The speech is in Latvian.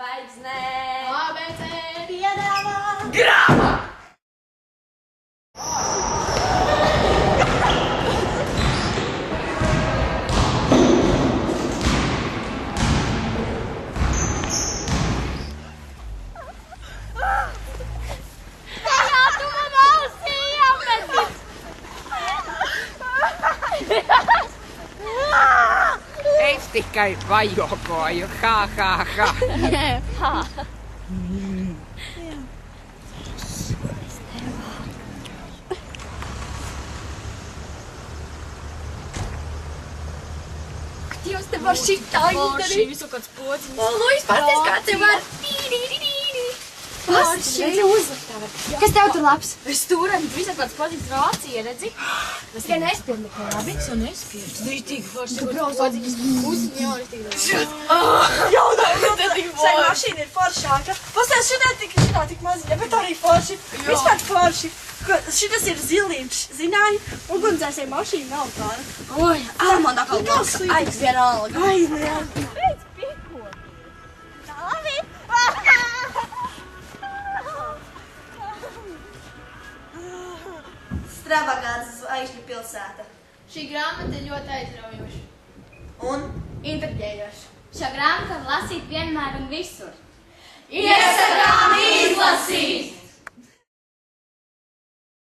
Zvaigznē. ABC. Piedāvā. Grāmā! Tajā tu man ausī iemeti. Es tikai vajokoju, ha. Jūs te var šitā izdarīt. Visu kāds pociņš. Luis, pasties, kā te var. Kas tev tur labs? Es turam visam kāds pociņš Vācija, redzi? Ja nespēj neko labi. Es jau nespiežu. Tas ir tik forši. Tu brauc pociņas pusiņu jau es tik Šai mašīna ir foršāka. Pastāv šitā tik maziņa, bet arī forši. Vispār forši. Šitas ir zilīgs, zināji, ugunsdzēsēja mašīna nav tāda. Oi, man tā kā loks. Ai, vienalga. Ai, jā. Pēc piko. Labi. Stravagants zvaigžņu pilsēta. Šī grāmata ir ļoti aizraujoša. Un? Intriģējoša. Šo grāmatu var lasīt vienmēr un visur. Iesakām izlasīt!